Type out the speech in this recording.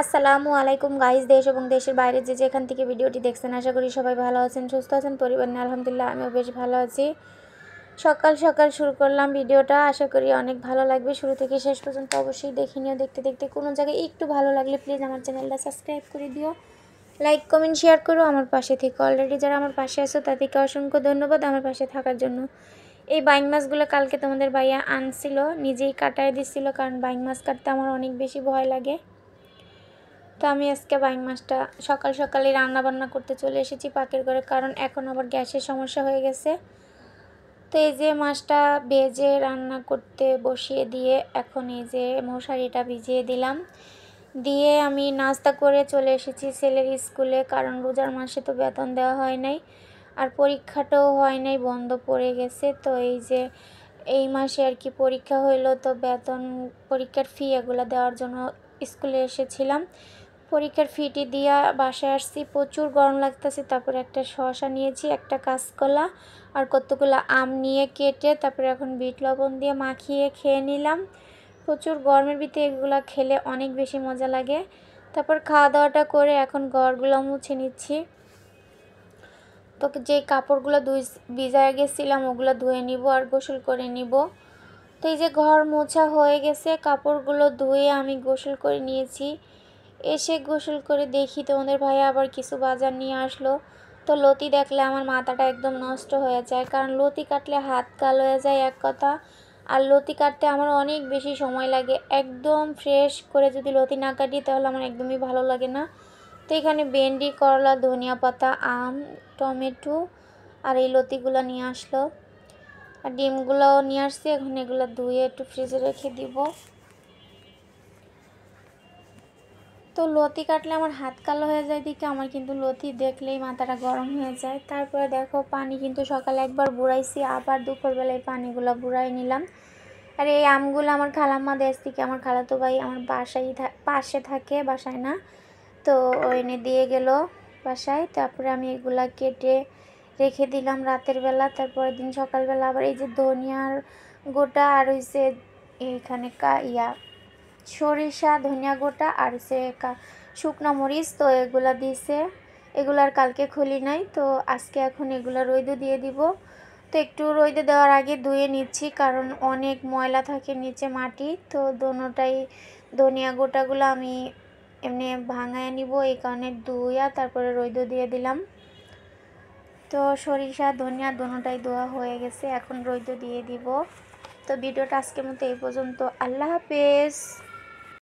আসসালামু আলাইকুম গাইস, দেশ এবং দেশের বাইরে যে যেখান থেকে ভিডিওটি দেখছেন, আশা করি সবাই ভালো আছেন, সুস্থ আছেন। পরিবার নিয়ে আলহামদুলিল্লাহ আমিও বেশ ভালো আছি। সকাল সকাল শুরু করলাম ভিডিওটা, আশা করি অনেক ভালো লাগবে। শুরু থেকে শেষ পর্যন্ত অবশ্যই দেখে নিও। দেখতে দেখতে কোনো জায়গায় একটু ভালো লাগলে প্লিজ আমার চ্যানেলটা সাবস্ক্রাইব করে দিও, লাইক কমেন্ট শেয়ার করো, আমার পাশে থেকে। অলরেডি যারা আমার পাশে আছো তাদেরকে অসংখ্য ধন্যবাদ আমার পাশে থাকার জন্য। এই বাইং মাছগুলো কালকে তোমাদের ভাইয়া আনছিল, নিজেই কাটায় দিচ্ছিল, কারণ বাইং মাছ কাটতে আমার অনেক বেশি ভয় লাগে। তো আমি আজকে বাইং মাছটা সকাল সকালে রান্না বান্না করতে চলে এসেছি পাকের ঘরে, কারণ এখন আবার গ্যাসের সমস্যা হয়ে গেছে। তো এই যে মাছটা ভেজে রান্না করতে বসিয়ে দিয়ে এখন এই যে মশারিটা ভিজিয়ে দিলাম, দিয়ে আমি নাস্তা করে চলে এসেছি ছেলের স্কুলে, কারণ রোজার মাসে তো বেতন দেওয়া হয় নাই, আর পরীক্ষাটাও হয় নাই, বন্ধ পড়ে গেছে। তো এই যে এই মাসে আর কি পরীক্ষা হইলো, তো বেতন পরীক্ষার ফি এগুলো দেওয়ার জন্য স্কুলে এসেছিলাম। পরীক্ষার ফিটি দিয়া বাসায় আসছি, প্রচুর গরম লাগতেছে। তারপরে একটা শসা নিয়েছি, একটা কাঁচকলা আর কতগুলো আম নিয়ে কেটে তারপরে এখন বিট লবণ দিয়ে মাখিয়ে খেয়ে নিলাম। প্রচুর গরমের ভিতরে এগুলো খেলে অনেক বেশি মজা লাগে। তারপর খাওয়া দাওয়াটা করে এখন ঘরগুলো মুছে নিচ্ছি। তো যে কাপড়গুলো ভিজায় গেছিলাম ওগুলো ধুয়ে নিব আর গোসল করে নিব। তো এই যে ঘর মোছা হয়ে গেছে, কাপড়গুলো ধুয়ে আমি গোসল করে নিয়েছি। এসে গোসল করে দেখি তোমাদের ভাইয়া আবার কিছু বাজার নিয়ে আসলো। তো লতি দেখলে আমার মাথাটা একদম নষ্ট হয়ে যায়, কারণ লতি কাটলে হাত কালো হয়ে যায় এক কথা, আর লতি কাটতে আমার অনেক বেশি সময় লাগে। একদম ফ্রেশ করে যদি লতি না কাটি তাহলে আমার একদমই ভালো লাগে না। তো এখানে ভেন্ডি, করলা, ধনিয়া পাতা, আম, টমেটো আর এই লতিগুলো নিয়ে আসলো, আর ডিমগুলোও নিয়ে আসছি। এখন এগুলো ধুয়ে একটু ফ্রিজে রেখে দিব। তো লতি কাটলে আমার হাত কালো হয়ে যায় দিকে, আমার কিন্তু লতি দেখলেই মাথাটা গরম হয়ে যায়। তারপরে দেখো পানি কিন্তু সকালে একবার বুড়াইছি, আবার দুপুরবেলায় পানিগুলো বুড়াই নিলাম। আর এই আমগুলো আমার খালাম্মা দেশ থেকে, আমার খালাতো ভাই আমার পাশে থাকে, বাসায় না, তো ও এনে দিয়ে গেল বাসায়। তারপরে আমি এগুলা কেটে রেখে দিলাম রাতের বেলা। তারপরের দিন সকালবেলা আবার এই যে ধনিয়ার গোটা আর হইছে এইখানে সরিষা, ধনিয়া গোটা আর হচ্ছে শুকনো মরিচ, তো এগুলা দিছে। এগুলার কালকে খুলি নাই, তো আজকে এখন এগুলা রোদে দিয়ে দিব। তো একটু রোদে দেওয়ার আগে ধুয়ে নিচ্ছি, কারণ অনেক ময়লা থাকে নিচে মাটি। তো দোনোটাই ধনিয়া গোটাগুলো আমি এমনি ভাঙায় নিব, এই কারণে ধুইয়া তারপরে রোদে দিয়ে দিলাম। তো সরিষা ধনিয়া দোনোটাই ধোয়া হয়ে গেছে, এখন রোদে দিয়ে দিব। তো ভিডিওটা আজকের মতো এই পর্যন্ত। আল্লাহ হাফেজ।